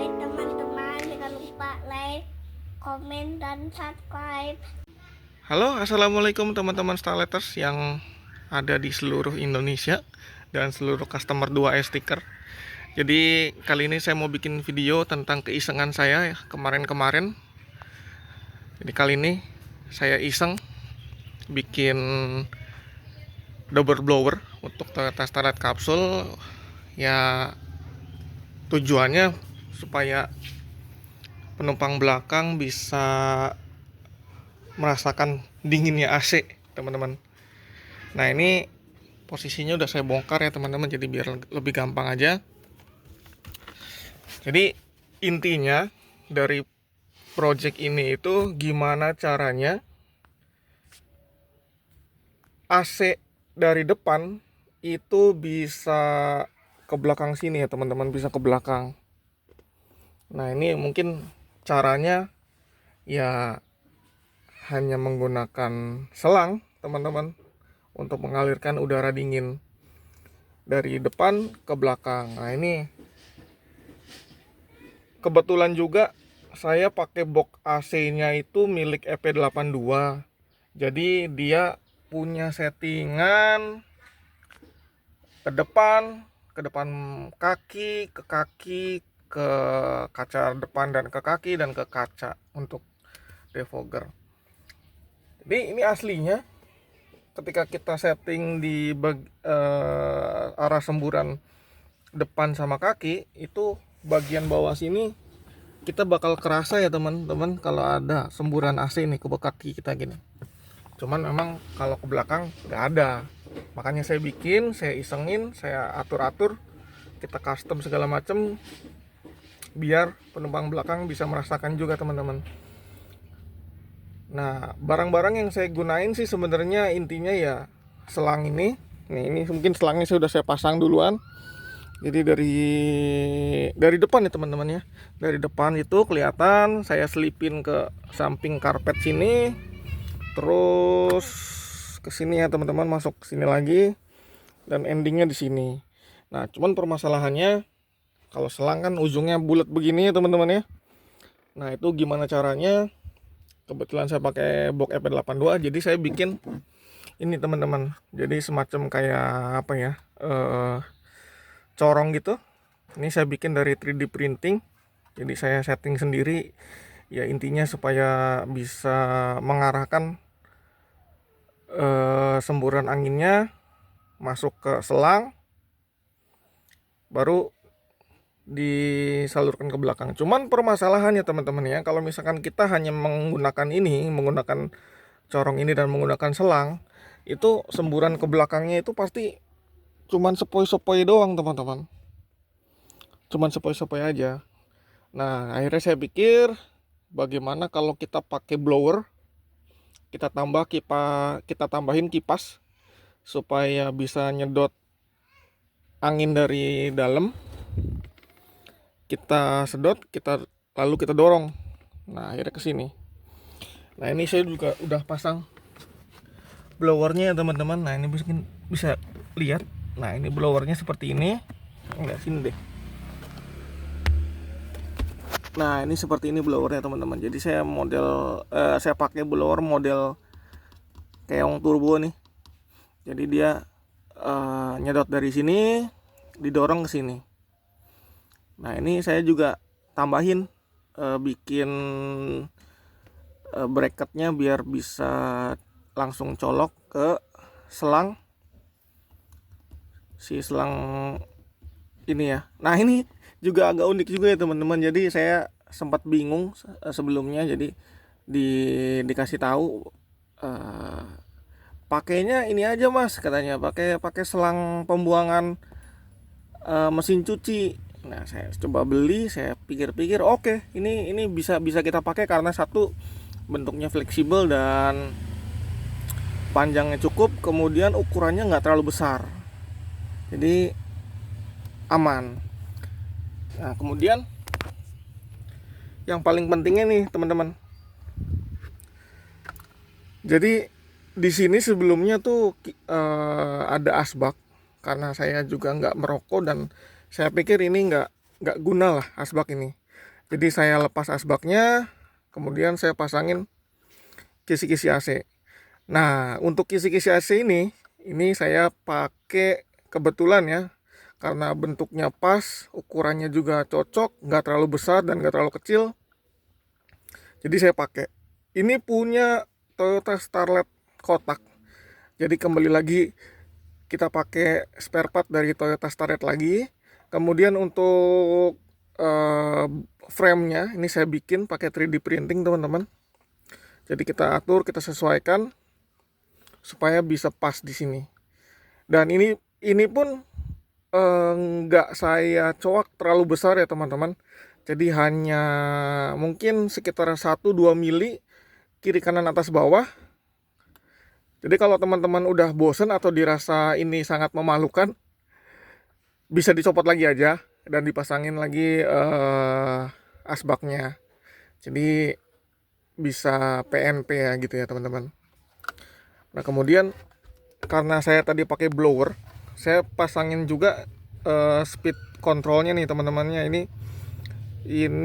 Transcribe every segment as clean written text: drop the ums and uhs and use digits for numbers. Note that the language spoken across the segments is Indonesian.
Baik teman-teman, jangan lupa like, komen, dan subscribe. Halo, assalamualaikum teman-teman Starletters yang ada di seluruh Indonesia dan seluruh customer 2S stiker. Jadi kali ini saya mau bikin video tentang keisengan saya ya, kemarin-kemarin. Jadi kali ini saya iseng bikin double blower untuk Toyota Starlet kapsul. Ya tujuannya supaya penumpang belakang bisa merasakan dinginnya AC, teman-teman. Nah, ini posisinya udah saya bongkar ya, teman-teman, jadi biar lebih gampang aja. Jadi intinya dari project ini itu gimana caranya AC dari depan itu bisa ke belakang sini ya, teman-teman, bisa ke belakang. Nah, ini mungkin caranya ya hanya menggunakan selang, teman-teman, untuk mengalirkan udara dingin dari depan ke belakang. Nah, ini kebetulan juga saya pakai box AC-nya itu milik EP82. Jadi dia punya settingan ke depan kaki, ke kaca depan dan ke kaki dan ke kaca untuk defogger. Jadi ini aslinya ketika kita setting di arah semburan depan sama kaki, itu bagian bawah sini kita bakal kerasa ya teman-teman kalau ada semburan AC nih ke kaki kita gini. Cuman memang kalau ke belakang nggak ada. Makanya saya bikin, saya isengin, saya atur-atur, kita custom segala macem biar penumpang belakang bisa merasakan juga, teman-teman. Nah, barang-barang yang saya gunain sih sebenarnya intinya ya selang ini. Nih, ini mungkin selangnya sudah saya pasang duluan. Jadi dari depan ya, teman-teman ya. Dari depan itu kelihatan saya selipin ke samping karpet sini. Terus ke sini ya, teman-teman, masuk ke sini lagi dan endingnya di sini. Nah, cuman permasalahannya kalau selang kan ujungnya bulat begini ya, teman-teman ya. Nah, itu gimana caranya? Kebetulan saya pakai box EP82, jadi saya bikin ini, teman-teman. Jadi semacam kayak apa ya? Corong gitu. Ini saya bikin dari 3D printing. Jadi saya setting sendiri. Ya intinya supaya bisa mengarahkan semburan anginnya masuk ke selang, baru disalurkan ke belakang. Cuman permasalahannya, teman-teman ya, kalau misalkan kita hanya menggunakan corong ini dan menggunakan selang, itu semburan ke belakangnya itu pasti cuman sepoi-sepoi doang, teman-teman. Cuman sepoi-sepoi aja. Nah, akhirnya saya pikir bagaimana kalau kita pakai blower, kita tambahin kipas supaya bisa nyedot angin dari dalam. Kita sedot, lalu kita dorong. Nah, akhirnya ke sini. Nah, ini saya juga udah pasang blowernya ya, teman-teman. Nah, ini bisa lihat. Nah, ini blowernya seperti ini. Enggak, sini deh. Nah, ini seperti ini blowernya, teman-teman. Jadi saya pakai blower model keong turbo nih. Jadi dia nyedot dari sini, didorong ke sini. Nah, ini saya juga tambahin bikin bracketnya biar bisa langsung colok ke selang ini ya. Nah, ini juga agak unik juga ya, teman-teman. Jadi saya sempat bingung sebelumnya. Jadi dikasih tahu pakainya ini aja, Mas, katanya pakai selang pembuangan mesin cuci. Nah, saya coba beli, saya pikir-pikir, oke, ini bisa kita pakai karena satu, bentuknya fleksibel dan panjangnya cukup, kemudian ukurannya nggak terlalu besar, jadi aman. Nah, kemudian yang paling pentingnya nih, teman-teman, jadi di sini sebelumnya tuh ada asbak, karena saya juga nggak merokok dan saya pikir ini nggak guna lah asbak ini. Jadi saya lepas asbaknya, kemudian saya pasangin kisi-kisi AC. Nah, untuk kisi-kisi AC ini saya pakai kebetulan ya, karena bentuknya pas, ukurannya juga cocok, nggak terlalu besar dan nggak terlalu kecil. Jadi saya pakai. Ini punya Toyota Starlet kotak. Jadi kembali lagi kita pakai spare part dari Toyota Starlet lagi. Kemudian untuk frame-nya ini saya bikin pakai 3D printing, teman-teman. Jadi kita atur, kita sesuaikan supaya bisa pas di sini. Dan ini pun nggak saya coak terlalu besar ya, teman-teman. Jadi hanya mungkin sekitar 1-2 mili kiri kanan atas bawah. Jadi kalau teman-teman udah bosen atau dirasa ini sangat memalukan, bisa dicopot lagi aja dan dipasangin lagi asbaknya. Jadi bisa PNP ya gitu ya, teman-teman. Nah, kemudian karena saya tadi pakai blower, saya pasangin juga speed controlnya nih, teman-temannya. Ini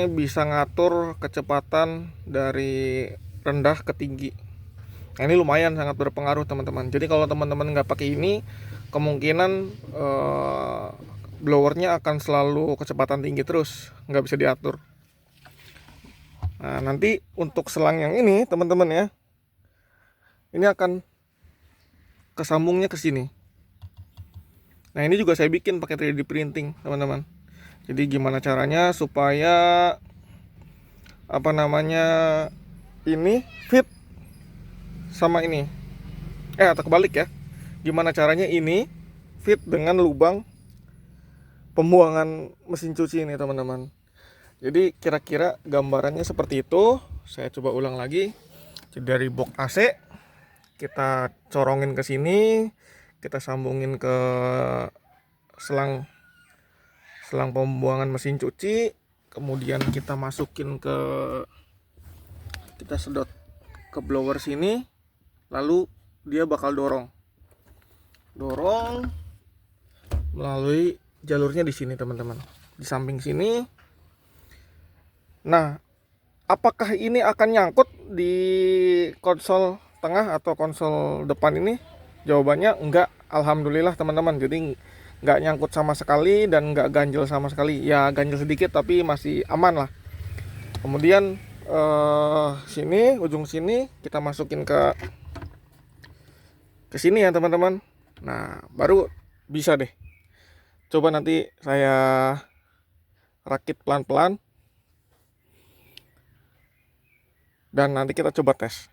bisa ngatur kecepatan dari rendah ke tinggi. Nah, ini lumayan sangat berpengaruh, teman-teman. Jadi kalau teman-teman nggak pakai ini, kemungkinan blowernya akan selalu kecepatan tinggi terus, nggak bisa diatur. Nah, nanti untuk selang yang ini, teman-teman ya, ini akan kesambungnya ke sini. Nah, ini juga saya bikin pakai 3D printing, teman-teman. Jadi gimana caranya supaya ini fit sama ini, atau kebalik ya, gimana caranya ini fit dengan lubang pembuangan mesin cuci ini, teman-teman. Jadi kira-kira gambarannya seperti itu. Saya coba ulang lagi. Jadi dari box AC kita corongin ke sini, kita sambungin ke selang pembuangan mesin cuci, kemudian kita sedot ke blower sini, lalu dia bakal dorong melalui jalurnya di sini, teman-teman, di samping sini. Nah, apakah ini akan nyangkut di konsol tengah atau konsol depan ini? Jawabannya enggak, alhamdulillah, teman-teman. Jadi nggak nyangkut sama sekali dan nggak ganjel sama sekali. Ya ganjel sedikit tapi masih aman lah. Kemudian ujung sini kita masukin ke sini ya, teman-teman. Nah, baru bisa deh. Coba nanti saya rakit pelan-pelan dan nanti kita coba tes.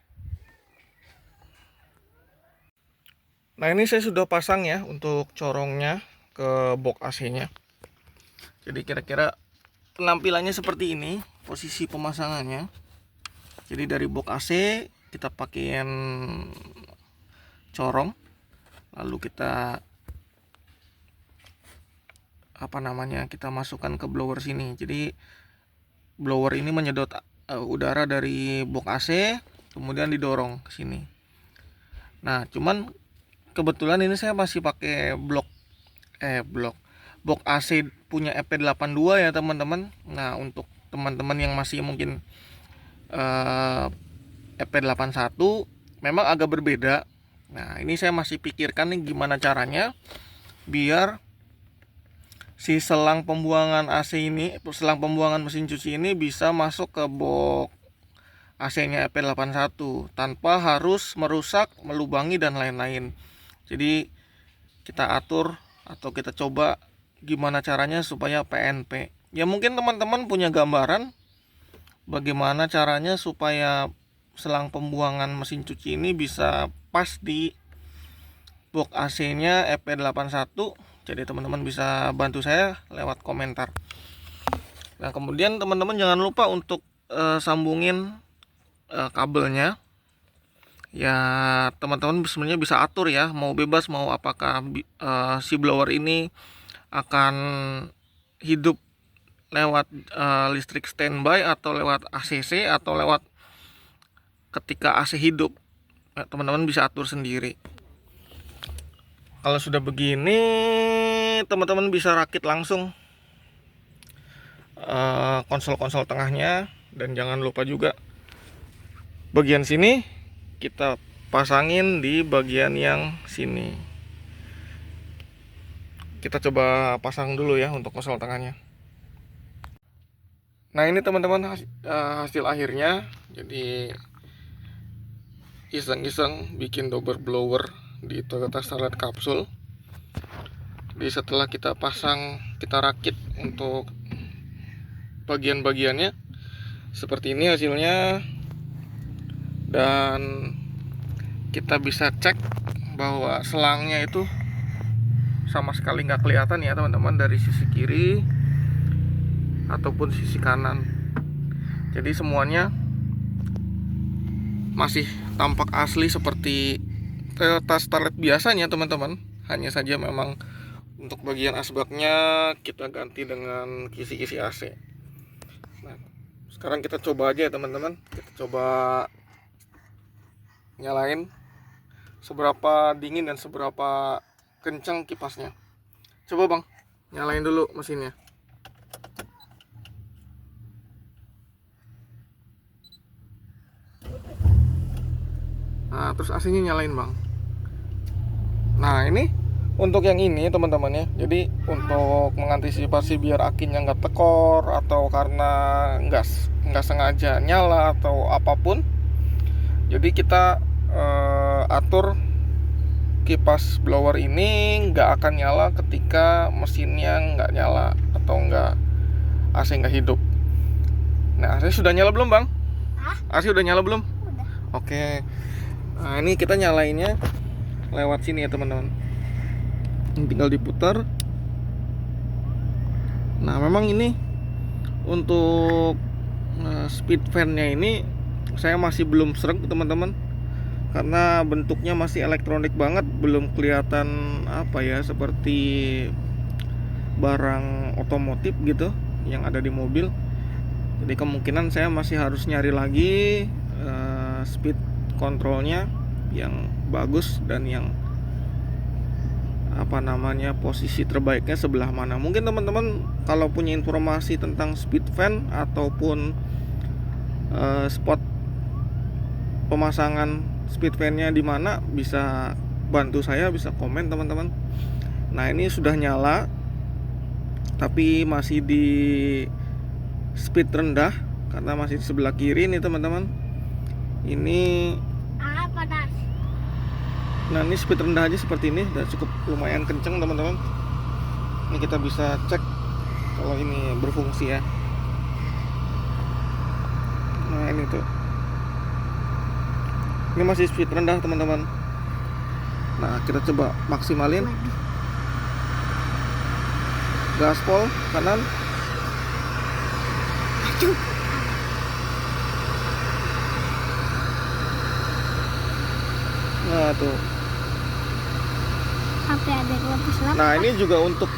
Nah, ini saya sudah pasang ya untuk corongnya ke box AC-nya. Jadi kira-kira penampilannya seperti ini, posisi pemasangannya. Jadi dari box AC kita pakaiin corong, lalu kita kita masukkan ke blower sini. Jadi blower ini menyedot udara dari box AC, kemudian didorong ke sini. Nah, cuman kebetulan ini saya masih pakai box AC punya EP82 ya, teman-teman. Nah, untuk teman-teman yang masih mungkin EP81 memang agak berbeda. Nah, ini saya masih pikirkan nih gimana caranya biar si selang pembuangan AC ini, selang pembuangan mesin cuci ini bisa masuk ke box AC-nya EP81 tanpa harus merusak, melubangi dan lain-lain. Jadi kita atur atau kita coba gimana caranya supaya PNP. Ya mungkin teman-teman punya gambaran bagaimana caranya supaya selang pembuangan mesin cuci ini bisa pas di box AC-nya EP81. Jadi teman-teman bisa bantu saya lewat komentar. Nah, kemudian teman-teman jangan lupa untuk sambungin kabelnya. Ya, teman-teman sebenarnya bisa atur ya, mau bebas mau apakah si blower ini akan hidup lewat listrik standby atau lewat ACC atau lewat ketika AC hidup. Teman-teman bisa atur sendiri. Kalau sudah begini, teman-teman bisa rakit langsung konsol-konsol tengahnya. Dan jangan lupa juga bagian sini kita pasangin di bagian yang sini. Kita coba pasang dulu ya untuk konsol tengahnya. Nah ini teman-teman hasil akhirnya. Jadi iseng-iseng bikin double blower di Toyota Starlet Capsule. Jadi setelah kita pasang, kita rakit untuk bagian-bagiannya seperti ini hasilnya. Dan kita bisa cek bahwa selangnya itu sama sekali nggak kelihatan ya teman-teman, dari sisi kiri ataupun sisi kanan. Jadi semuanya masih tampak asli seperti Toyota Starlet biasanya teman-teman. Hanya saja memang untuk bagian asbaknya kita ganti dengan kisi-kisi AC. Nah, sekarang kita coba aja ya teman-teman. Kita coba nyalain seberapa dingin dan seberapa kencang kipasnya. Coba bang, nyalain dulu mesinnya. Nah, terus AC-nya nyalain bang. Nah ini untuk yang ini teman-teman ya. Jadi untuk mengantisipasi biar akinya nggak tekor atau karena nggak sengaja nyala atau apapun, jadi kita atur kipas blower ini nggak akan nyala ketika mesinnya nggak nyala atau nggak AC nggak hidup. Nah AC sudah nyala belum bang? AC udah nyala belum? Udah. Oke. Nah ini kita nyalainnya lewat sini ya teman-teman. Tinggal diputar. Nah memang ini untuk speed fan-nya ini saya masih belum sreg teman-teman, karena bentuknya masih elektronik banget, belum kelihatan apa ya, seperti barang otomotif gitu yang ada di mobil. Jadi kemungkinan saya masih harus nyari lagi speed controlnya yang bagus dan yang posisi terbaiknya sebelah mana. Mungkin teman-teman kalau punya informasi tentang speed fan ataupun spot pemasangan speed fan-nya di mana, bisa bantu saya, bisa komen teman-teman. Nah ini sudah nyala tapi masih di speed rendah karena masih di sebelah kiri nih teman-teman. Ini panas. Nah ini speed rendah aja seperti ini, udah cukup lumayan kenceng teman-teman. Ini kita bisa cek kalau ini berfungsi ya. Nah ini tuh, ini masih speed rendah teman-teman. Nah kita coba maksimalin. Gaspol kanan. Nah tuh. Sampai ada yang lepas. Nah ini juga untuk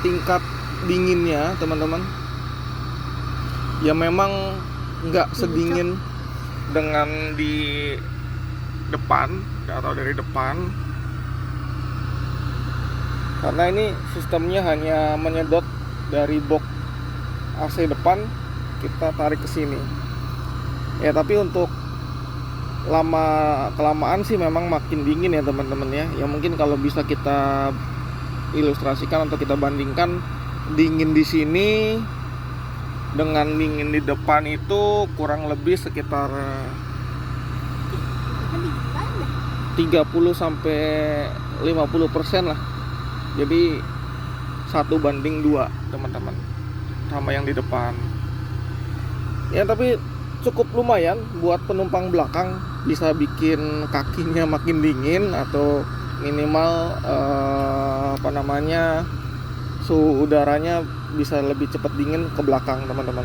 tingkat dinginnya teman-teman. Ya memang nggak sedingin dengan di depan atau dari depan, karena ini sistemnya hanya menyedot dari box AC depan, kita tarik ke sini ya. Tapi untuk kelamaan sih memang makin dingin ya teman-teman ya. Ya mungkin kalau bisa kita ilustrasikan atau kita bandingkan, dingin di sini dengan dingin di depan itu kurang lebih sekitar 30 sampai 50% lah. Jadi 1:2 teman-teman sama yang di depan. Ya tapi cukup lumayan buat penumpang belakang, bisa bikin kakinya makin dingin atau minimal suhu udaranya bisa lebih cepat dingin ke belakang teman-teman.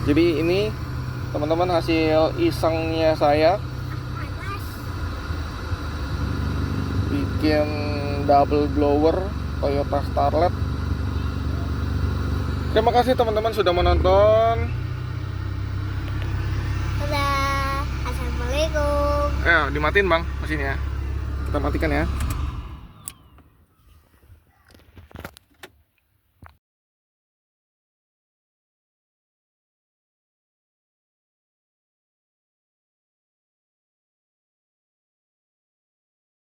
Jadi ini teman-teman hasil isengnya saya bikin double blower Toyota Starlet. Terima kasih teman-teman sudah menonton. Dadah. Assalamualaikum. Dimatiin bang mesinnya. Kita matikan ya.